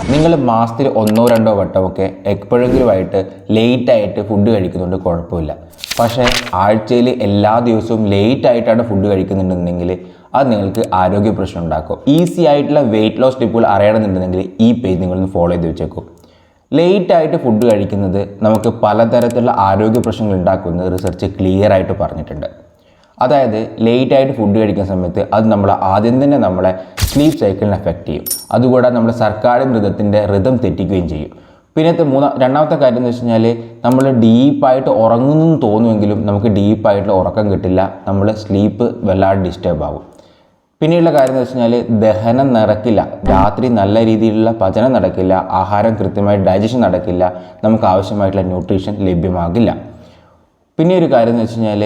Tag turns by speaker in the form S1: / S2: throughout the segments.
S1: നിങ്ങൾ മാസത്തിൽ ഒന്നോ രണ്ടോ വട്ടമൊക്കെ എപ്പോഴെങ്കിലുമായിട്ട് ലേറ്റായിട്ട് ഫുഡ് കഴിക്കുന്നുണ്ട്, കുഴപ്പമില്ല. പക്ഷേ ആഴ്ചയിൽ എല്ലാ ദിവസവും ലേറ്റായിട്ടാണ് ഫുഡ് കഴിക്കുന്നുണ്ടെന്നുണ്ടെങ്കിൽ അത് നിങ്ങൾക്ക് ആരോഗ്യ പ്രശ്നം ഉണ്ടാക്കും. ഈസി ആയിട്ടുള്ള വെയിറ്റ് ലോസ് ടിപ്പുകൾ അറിയണമെന്നുണ്ടെങ്കിൽ ഈ പേജ് നിങ്ങളൊന്ന് ഫോളോ ചെയ്ത് വെച്ചേക്കും. ലേറ്റായിട്ട് ഫുഡ് കഴിക്കുന്നത് നമുക്ക് പലതരത്തിലുള്ള ആരോഗ്യ പ്രശ്നങ്ങൾ ഉണ്ടാക്കുന്നത് റിസർച്ച് ക്ലിയർ ആയിട്ട് പറഞ്ഞിട്ടുണ്ട്. അതായത് ലേറ്റായിട്ട് ഫുഡ് കഴിക്കുന്ന സമയത്ത് അത് ആദ്യം തന്നെ നമ്മളെ സ്ലീപ്പ് സൈക്കിളിനെ എഫക്റ്റ് ചെയ്യും. അതുകൂടാതെ നമ്മുടെ സർക്കാരിൻ റിതം തെറ്റിക്കുകയും ചെയ്യും. പിന്നത്തെ രണ്ടാമത്തെ കാര്യം എന്ന് വെച്ച് കഴിഞ്ഞാൽ നമ്മൾ ഡീപ്പായിട്ട് ഉറങ്ങുന്നു തോന്നുമെങ്കിലും നമുക്ക് ഡീപ്പായിട്ടുള്ള ഉറക്കം കിട്ടില്ല, നമ്മൾ സ്ലീപ്പ് വല്ലാതെ ഡിസ്റ്റർബ് ആകും. പിന്നെയുള്ള കാര്യം എന്ന് വെച്ച് കഴിഞ്ഞാൽ ദഹനം നടക്കില്ല, രാത്രി നല്ല രീതിയിലുള്ള പചനം നടക്കില്ല, ആഹാരം കൃത്യമായി ഡൈജഷൻ നടക്കില്ല, നമുക്ക് ആവശ്യമായിട്ടുള്ള ന്യൂട്രീഷൻ ലഭ്യമാകില്ല. പിന്നെ ഒരു കാര്യം എന്ന് വെച്ച് കഴിഞ്ഞാൽ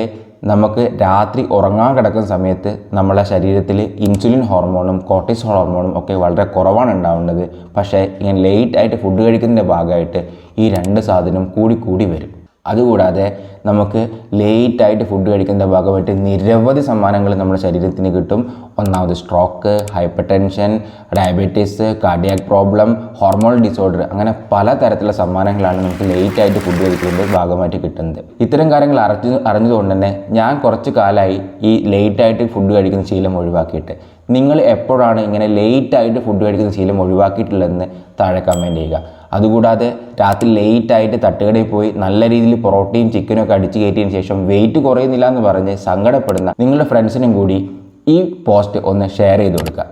S1: നമുക്ക് രാത്രി ഉറങ്ങാൻ കിടക്കുന്ന സമയത്ത് നമ്മളെ ശരീരത്തിൽ ഇൻസുലിൻ ഹോർമോണും കോർട്ടിസോൾ ഹോർമോണും ഒക്കെ വളരെ കുറവാണ് ഉണ്ടാവേണ്ടത്. പക്ഷേ ഇങ്ങനെ ലേറ്റായിട്ട് ഫുഡ് കഴിക്കുന്നതിൻ്റെ ഭാഗമായിട്ട് ഈ രണ്ട് സാധനം കൂടി വരും. അതുകൂടാതെ നമുക്ക് ലേറ്റായിട്ട് ഫുഡ് കഴിക്കുന്ന ഭാഗമായിട്ട് നിരവധി സമ്മാനങ്ങൾ നമ്മുടെ ശരീരത്തിന് കിട്ടും. ഒന്നാമത് stroke, hyper tension, diabetes, cardiac problem, hormonal disorder, അങ്ങനെ പലതരത്തിലുള്ള സമ്മാനങ്ങളാണ് നമുക്ക് ലേറ്റായിട്ട് ഫുഡ് കഴിക്കുന്നതിൻ്റെ ഭാഗമായിട്ട് കിട്ടുന്നത്. ഇത്തരം കാര്യങ്ങൾ അറിഞ്ഞതുകൊണ്ട് തന്നെ ഞാൻ കുറച്ച് കാലമായി ഈ ലേറ്റായിട്ട് ഫുഡ് കഴിക്കുന്ന ശീലം ഒഴിവാക്കിയിട്ട്. നിങ്ങൾ എപ്പോഴാണ് ഇങ്ങനെ ലേറ്റായിട്ട് ഫുഡ് കഴിക്കുന്ന ശീലം ഒഴിവാക്കിയിട്ടുള്ളതെന്ന് താഴെ കമൻറ്റ് ചെയ്യുക. അതുകൂടാതെ രാത്രി ലേറ്റായിട്ട് തട്ടുകടയിൽ പോയി നല്ല രീതിയിൽ പൊറോട്ടയും ചിക്കനും ഒക്കെ അടിച്ചു കയറ്റിയതിന് ശേഷം വെയിറ്റ് കുറയുന്നില്ല എന്ന് പറഞ്ഞ് സങ്കടപ്പെടുന്ന നിങ്ങളുടെ ഫ്രണ്ട്സിനും കൂടി ഈ പോസ്റ്റ് ഒന്ന് ഷെയർ ചെയ്ത് കൊടുക്കുക.